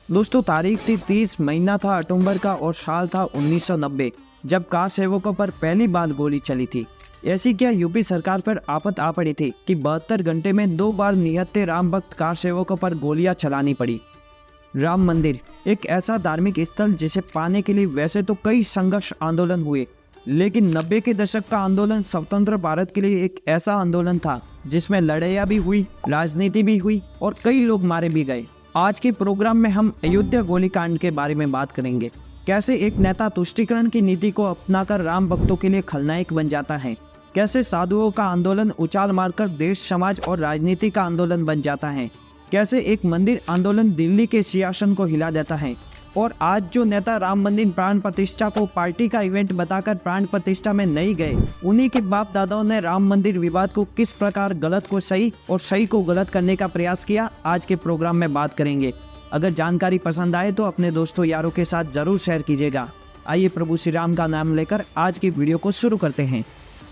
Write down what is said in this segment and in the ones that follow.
दोस्तों तारीख थी 30, महीना था अक्टूबर का और साल था 1990, जब कार सेवकों पर पहली बार गोली चली थी। ऐसी क्या यूपी सरकार पर आफत आ पड़ी थी कि 72 घंटे में 2 बार निहत्थे राम भक्त कार सेवकों पर गोलियां चलानी पड़ी। राम मंदिर एक ऐसा धार्मिक स्थल जिसे पाने के लिए वैसे तो कई संघर्ष आंदोलन हुए, लेकिन 90 के दशक का आंदोलन स्वतंत्र भारत के लिए एक ऐसा आंदोलन था जिसमें लड़ाइयाँ भी हुई, राजनीति भी हुई और कई लोग मारे भी गए। आज के प्रोग्राम में हम अयोध्या गोलीकांड के बारे में बात करेंगे। कैसे एक नेता तुष्टीकरण की नीति को अपनाकर राम भक्तों के लिए खलनायक बन जाता है, कैसे साधुओं का आंदोलन उछाल मारकर देश, समाज और राजनीति का आंदोलन बन जाता है, कैसे एक मंदिर आंदोलन दिल्ली के सिंहासन को हिला देता है, और आज जो नेता राम मंदिर प्राण प्रतिष्ठा को पार्टी का इवेंट बताकर प्राण प्रतिष्ठा में नहीं गए, उन्हीं के बाप दादाओं ने राम मंदिर विवाद को किस प्रकार गलत को सही और सही को गलत करने का प्रयास किया, आज के प्रोग्राम में बात करेंगे। अगर जानकारी पसंद आए तो अपने दोस्तों यारों के साथ जरूर शेयर कीजिएगा। आइए प्रभु श्री राम का नाम लेकर आज की वीडियो को शुरू करते हैं।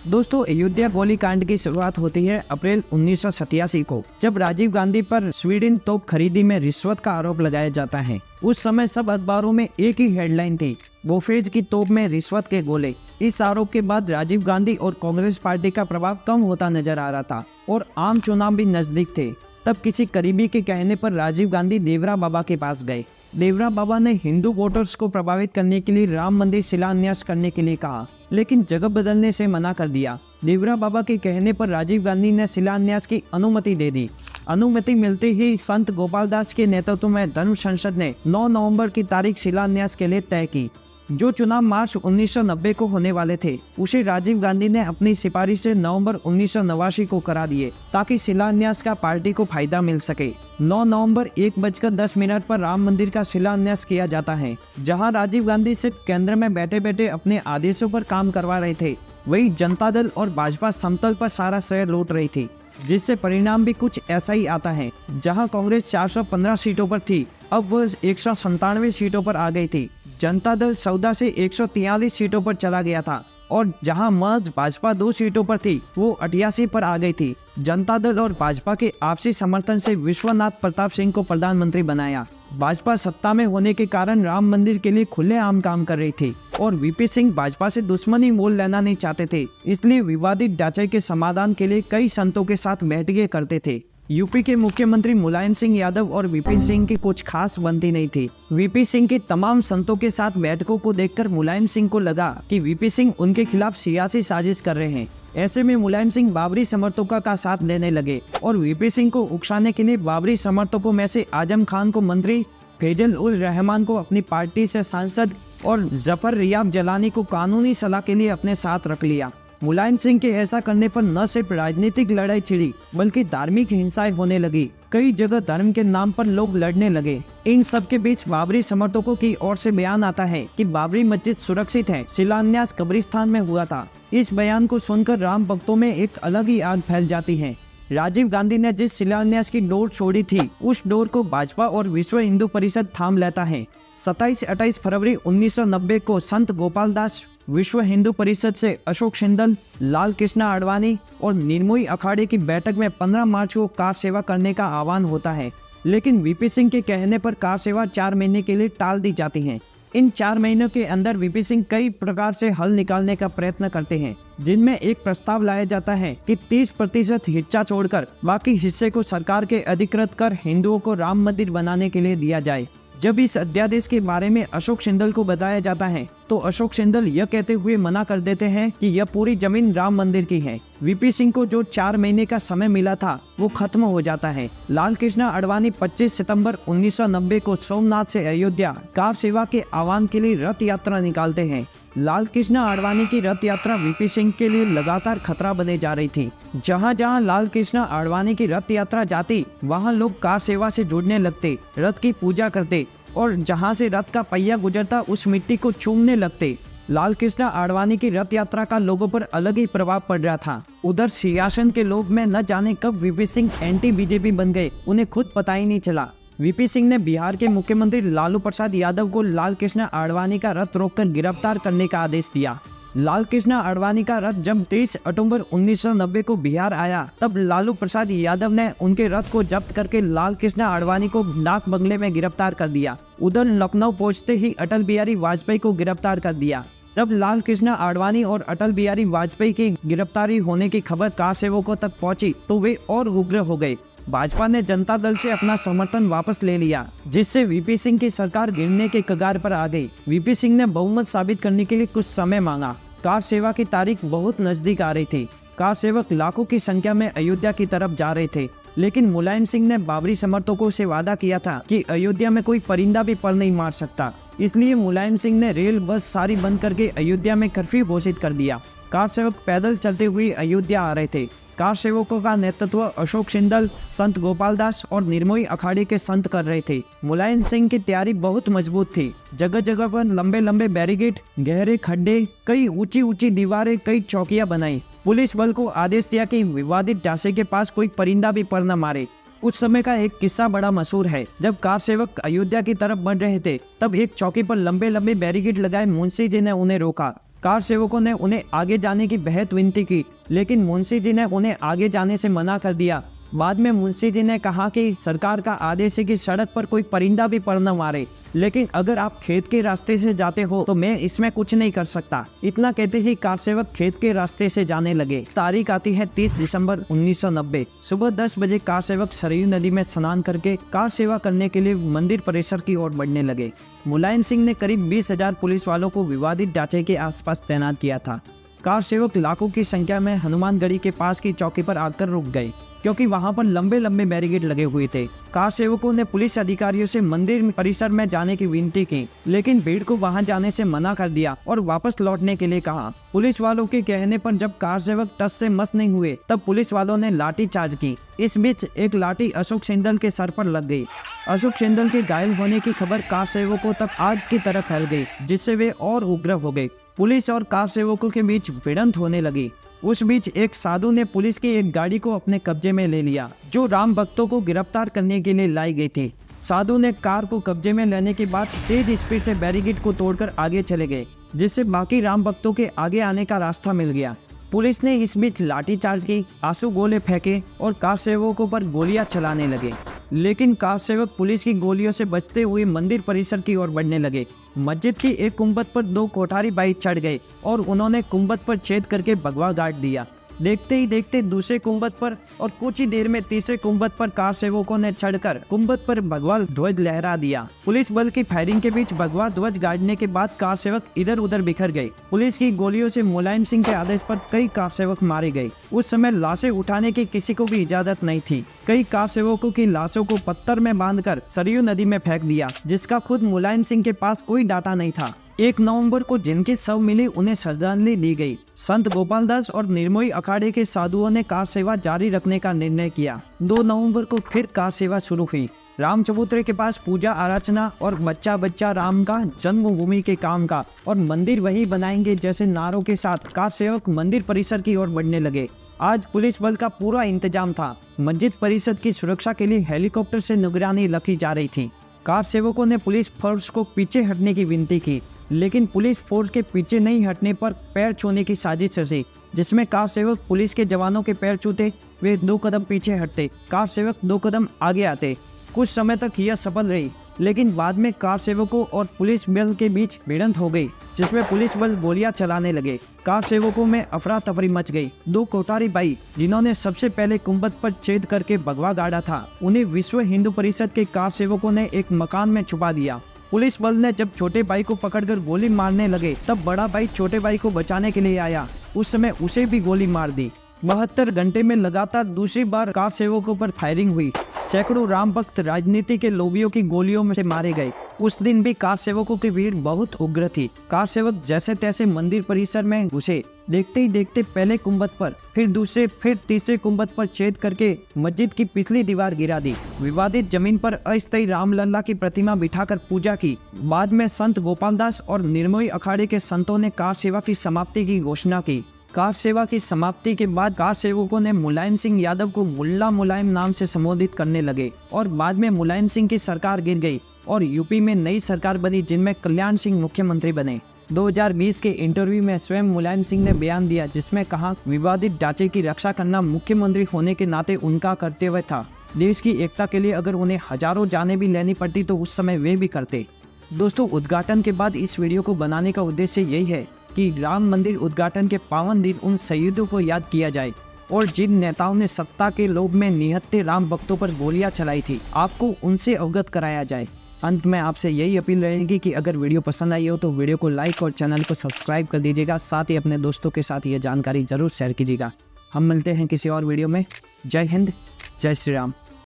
दोस्तों अयोध्या गोलीकांड की शुरुआत होती है अप्रैल 1987 को, जब राजीव गांधी पर स्वीडन तोप खरीदी में रिश्वत का आरोप लगाया जाता है। उस समय सब अखबारों में एक ही हेडलाइन थी, बोफोर्स की तोप में रिश्वत के गोले। इस आरोप के बाद राजीव गांधी और कांग्रेस पार्टी का प्रभाव कम होता नजर आ रहा था और आम चुनाव भी नजदीक थे। तब किसी करीबी के कहने पर राजीव गांधी देवरा बाबा के पास गए। देवरा बाबा ने हिंदू वोटर्स को प्रभावित करने के लिए राम मंदिर शिलान्यास करने के लिए कहा, लेकिन जगह बदलने से मना कर दिया। देवरा बाबा के कहने पर राजीव गांधी ने शिलान्यास की अनुमति दे दी। अनुमति मिलते ही संत गोपाल दास के नेतृत्व में धर्म संसद ने 9 नवंबर की तारीख शिलान्यास के लिए तय की। जो चुनाव मार्च 1990 को होने वाले थे, उसे राजीव गांधी ने अपनी सिफारिश से नवंबर 1989 को करा दिए, ताकि शिलान्यास का पार्टी को फायदा मिल सके। 9 नवंबर 1:10 पर राम मंदिर का शिलान्यास किया जाता है। जहां राजीव गांधी सिर्फ केंद्र में बैठे बैठे अपने आदेशों पर काम करवा रहे थे, वही जनता दल और भाजपा समतल पर सारा श्रेय लूट रही थी, जिससे परिणाम भी कुछ ऐसा ही आता है। जहां कांग्रेस 415 सीटों पर थी, अब वह 197 सीटों पर आ गई थी। जनता दल 14 से 143 सीटों पर चला गया था और जहां महज भाजपा 2 सीटों पर थी, वो 88 पर आ गई थी। जनता दल और भाजपा के आपसी समर्थन से विश्वनाथ प्रताप सिंह को प्रधानमंत्री बनाया। भाजपा सत्ता में होने के कारण राम मंदिर के लिए खुलेआम काम कर रही थी और वीपी सिंह भाजपा से दुश्मनी मोल लेना नहीं चाहते थे, इसलिए विवादित ढांचे के समाधान के लिए कई संतों के साथ बैठकें करते थे। यूपी के मुख्यमंत्री मुलायम सिंह यादव और वीपी सिंह की कुछ खास बनती नहीं थी। वीपी सिंह की तमाम संतों के साथ बैठकों को देखकर मुलायम सिंह को लगा कि वीपी सिंह उनके खिलाफ सियासी साजिश कर रहे हैं। ऐसे में मुलायम सिंह बाबरी समर्थकों का साथ देने लगे और वीपी सिंह को उकसाने के लिए बाबरी समर्थकों में से आजम खान को मंत्री, फैजल उल रहमान को अपनी पार्टी से सांसद और जफर रियाब जलानी को कानूनी सलाह के लिए अपने साथ रख लिया। मुलायम सिंह के ऐसा करने पर न सिर्फ राजनीतिक लड़ाई छिड़ी, बल्कि धार्मिक हिंसाएं होने लगी। कई जगह धर्म के नाम पर लोग लड़ने लगे। इन सब के बीच बाबरी समर्थकों की ओर से बयान आता है कि बाबरी मस्जिद सुरक्षित है, शिलान्यास कब्रिस्तान में हुआ था। इस बयान को सुनकर राम भक्तों में एक अलग ही आग फैल जाती है। राजीव गांधी ने जिस शिलान्यास की डोर छोड़ी थी, उस डोर को भाजपा और विश्व हिंदू परिषद थाम लेता है। 27-28 फरवरी 1990 को संत गोपाल दास, विश्व हिंदू परिषद से अशोक सिंडल, लाल कृष्ण आडवाणी और निर्मोही अखाड़े की बैठक में 15 मार्च को कार सेवा करने का आह्वान होता है, लेकिन वीपी सिंह के कहने पर कार सेवा 4 महीने के लिए टाल दी जाती है। इन 4 महीनों के अंदर वीपी सिंह कई प्रकार से हल निकालने का प्रयत्न करते हैं, जिनमें एक प्रस्ताव लाया जाता है कि 30% हिस्सा छोड़कर बाकी हिस्से को सरकार के अधिकृत कर हिंदुओं को राम मंदिर बनाने के लिए दिया जाए। जब इस अध्यादेश के बारे में अशोक सिंडल को बताया जाता है, तो अशोक सिंडल यह कहते हुए मना कर देते हैं कि यह पूरी जमीन राम मंदिर की है। वीपी सिंह को जो 4 महीने का समय मिला था, वो खत्म हो जाता है। लाल कृष्ण आडवाणी 25 सितंबर 1990 को सोमनाथ से अयोध्या कार सेवा के आह्वान के लिए रथ यात्रा निकालते हैं। लाल कृष्ण आडवाणी की रथ यात्रा वीपी सिंह के लिए लगातार खतरा बने जा रही थी। जहां जहां लाल कृष्ण आडवाणी की रथ यात्रा जाती, वहां लोग कार सेवा से जुड़ने लगते, रथ की पूजा करते और जहां से रथ का पहिया गुजरता, उस मिट्टी को चूमने लगते। लाल कृष्ण आडवाणी की रथ यात्रा का लोगों पर अलग ही प्रभाव पड़ रहा था। उधर सियासन के लोग में न जाने कब वीपी सिंह एंटी बीजेपी बन गए, उन्हें खुद पता ही नहीं चला। वीपी सिंह ने बिहार के मुख्यमंत्री लालू प्रसाद यादव को लाल कृष्ण आडवाणी का रथ रोककर गिरफ्तार करने का आदेश दिया। लाल कृष्ण आडवाणी का रथ जब 23 अक्टूबर 1990 को बिहार आया, तब लालू प्रसाद यादव ने उनके रथ को जब्त करके लाल कृष्ण आडवाणी को डाक बंगले में गिरफ्तार कर दिया। उधर लखनऊ पहुंचते ही अटल बिहारी वाजपेयी को गिरफ्तार कर दिया। जब लाल कृष्ण आडवाणी और अटल बिहारी वाजपेयी की गिरफ्तारी होने की खबर कार सेवकों तक पहुंची तो वे और उग्र हो गए। भाजपा ने जनता दल से अपना समर्थन वापस ले लिया, जिससे वीपी सिंह की सरकार गिरने के कगार पर आ गई। वीपी सिंह ने बहुमत साबित करने के लिए कुछ समय मांगा। कार सेवा की तारीख बहुत नजदीक आ रही थी। कार सेवक लाखों की संख्या में अयोध्या की तरफ जा रहे थे, लेकिन मुलायम सिंह ने बाबरी समर्थकों से वादा किया था कि अयोध्या में कोई परिंदा भी पर नहीं मार सकता। इसलिए मुलायम सिंह ने रेल बस सारी बंद करके अयोध्या में कर्फ्यू घोषित कर दिया। कार सेवक पैदल चलते हुए अयोध्या आ रहे थे। कार सेवकों का नेतृत्व अशोक सिंदल, संत गोपाल दास और निर्मोही अखाड़े के संत कर रहे थे। मुलायम सिंह की तैयारी बहुत मजबूत थी। जगह जगह पर लंबे लंबे बैरिकेड, गहरे खड्डे, कई ऊंची ऊंची दीवारें, कई चौकियां बनाई। पुलिस बल को आदेश दिया कि विवादित ढांचे के पास कोई परिंदा भी पर न मारे। उस समय का एक किस्सा बड़ा मशहूर है। जब कार सेवक अयोध्या की तरफ बढ़ रहे थे, तब एक चौकी पर लंबे लंबे बैरिकेड लगाए मुंशी जी ने उन्हें रोका। कार सेवकों ने उन्हें आगे जाने की बेहद विनती की, लेकिन मुंशी जी ने उन्हें आगे जाने से मना कर दिया। बाद में मुंशी जी ने कहा कि सरकार का आदेश है कि सड़क पर कोई परिंदा भी पर न मारे, लेकिन अगर आप खेत के रास्ते से जाते हो तो मैं इसमें कुछ नहीं कर सकता। इतना कहते ही कार सेवक खेत के रास्ते से जाने लगे। तारीख आती है 30 दिसंबर 1990। सुबह 10 बजे कार सेवक सरयू नदी में स्नान करके कार सेवा करने के लिए मंदिर परिसर की ओर बढ़ने लगे। मुलायम सिंह ने करीब 20,000 पुलिस वालों को विवादित ढांचे के आसपास तैनात किया था। कार सेवक लाखों की संख्या में हनुमानगढ़ी के पास की चौकी पर आकर रुक गए, क्योंकि वहां पर लंबे लंबे बैरिकेड लगे हुए थे। कार सेवकों ने पुलिस अधिकारियों से मंदिर परिसर में जाने की विनती की, लेकिन भीड़ को वहां जाने से मना कर दिया और वापस लौटने के लिए कहा। पुलिस वालों के कहने पर जब कार सेवक टस से मस नहीं हुए, तब पुलिस वालों ने लाठी चार्ज की। इस बीच एक लाठी अशोक सिंदल के सर पर लग गई। अशोक सिंदल के घायल होने की खबर कार सेवकों तक आग की तरह फैल गई, जिससे वे और उग्र हो गए। पुलिस और कार सेवकों के बीच भिड़ंत होने लगी। उस बीच एक साधु ने पुलिस की एक गाड़ी को अपने कब्जे में ले लिया, जो राम भक्तों को गिरफ्तार करने के लिए लाई गई थी। साधु ने कार को कब्जे में लेने के बाद तेज स्पीड से बैरिकेड को तोड़कर आगे चले गए, जिससे बाकी राम भक्तों के आगे आने का रास्ता मिल गया। पुलिस ने इस बीच लाठी चार्ज की, आंसू गोले फेंके और कार सेवकों पर गोलियां चलाने लगे, लेकिन कार सेवक पुलिस की गोलियों से बचते हुए मंदिर परिसर की ओर बढ़ने लगे। मस्जिद की एक कुंभत पर 2 कोठारी भाई चढ़ गए और उन्होंने कुंभत पर छेद करके भगवा गाड़ दिया। देखते ही देखते दूसरे कुंभत पर और कुछ ही देर में तीसरे कुंभत पर कार सेवकों ने चढ़कर कुंभत पर भगवा ध्वज लहरा दिया। पुलिस बल की फायरिंग के बीच भगवा ध्वज गाड़ने के बाद कार सेवक इधर उधर बिखर गए। पुलिस की गोलियों से मुलायम सिंह के आदेश पर कई कार सेवक मारे गए। उस समय लाशें उठाने की किसी को भी इजाजत नहीं थी। कई कार सेवकों की लाशों को पत्थर में बांधकर सरयू नदी में फेंक दिया, जिसका खुद मुलायम सिंह के पास कोई डाटा नहीं था। 1 नवंबर को जिनके शव मिले उन्हें श्रद्धांजलि दी गई। संत गोपाल दास और निर्मोही अखाड़े के साधुओं ने कार सेवा जारी रखने का निर्णय किया। 2 नवंबर को फिर कार सेवा शुरू हुई। राम चबूतरे के पास पूजा अर्चना और बच्चा बच्चा राम का जन्मभूमि के काम का और मंदिर वही बनाएंगे जैसे नारों के साथ कार सेवक मंदिर परिसर की ओर बढ़ने लगे। आज पुलिस बल का पूरा इंतजाम था। मस्जिद परिसर की सुरक्षा के लिए हेलीकॉप्टर से निगरानी रखी जा रही थी। कार सेवकों ने पुलिस फोर्स को पीछे हटने की विनती की, लेकिन पुलिस फोर्स के पीछे नहीं हटने पर पैर छूने की साजिश रची, जिसमें कार सेवक पुलिस के जवानों के पैर छूते, वे 2 कदम पीछे हटते, कार सेवक 2 कदम आगे आते। कुछ समय तक यह सफल रही, लेकिन बाद में कार सेवकों और पुलिस बल के बीच भिड़ंत हो गई, जिसमें पुलिस बल गोलियां चलाने लगे। कार सेवकों में अफरा तफरी मच गई। 2 कोठारी भाई, जिन्होंने सबसे पहले कुंभत पर छेद करके भगवा गाड़ा था, उन्हें विश्व हिंदू परिषद के कार सेवकों ने एक मकान में छुपा दिया। पुलिस बल ने जब छोटे भाई को पकड़कर गोली मारने लगे, तब बड़ा भाई छोटे भाई को बचाने के लिए आया। उस समय उसे भी गोली मार दी। 72 घंटे में लगातार दूसरी बार कार सेवकों पर फायरिंग हुई। सैकड़ों राम भक्त राजनीति के लोबियों की गोलियों में से मारे गए। उस दिन भी कार सेवकों की भीड़ बहुत उग्र थी। कार सेवक जैसे तैसे मंदिर परिसर में घुसे। देखते ही देखते पहले कुंभत पर, फिर दूसरे, फिर तीसरे कुंभत पर छेद करके मस्जिद की पिछली दीवार गिरा दी। विवादित जमीन पर अस्थायी रामलला की प्रतिमा बिठाकर पूजा की। बाद में संत गोपाल दास और निर्मोही अखाड़े के संतों ने कार सेवा की समाप्ति की घोषणा की। कार सेवा की समाप्ति के बाद कार सेवकों ने मुलायम सिंह यादव को मुल्ला मुलायम नाम से संबोधित करने लगे और बाद में मुलायम सिंह की सरकार गिर गई और यूपी में नई सरकार बनी, जिनमें कल्याण सिंह मुख्यमंत्री बने। 2020 के इंटरव्यू में स्वयं मुलायम सिंह ने बयान दिया जिसमें कहा विवादित ढांचे की रक्षा करना मुख्यमंत्री होने के नाते उनका कर्तव्य था। देश की एकता के लिए अगर उन्हें हजारों जानें भी लेनी पड़ती तो उस समय वे भी करते। दोस्तों, उद्घाटन के बाद इस वीडियो को बनाने का उद्देश्य यही है कि राम मंदिर उद्घाटन के पावन दिन उन शहीदों को याद किया जाए और जिन नेताओं ने सत्ता के लोभ में निहत्थे राम भक्तों पर गोलियां चलाई थी, आपको उनसे अवगत कराया जाए। अंत में आपसे यही अपील रहेगी कि अगर वीडियो पसंद आई हो तो वीडियो को लाइक और चैनल को सब्सक्राइब कर दीजिएगा। साथ ही अपने दोस्तों के साथ ये जानकारी जरूर शेयर कीजिएगा। हम मिलते हैं किसी और वीडियो में। जय हिंद, जय श्री राम।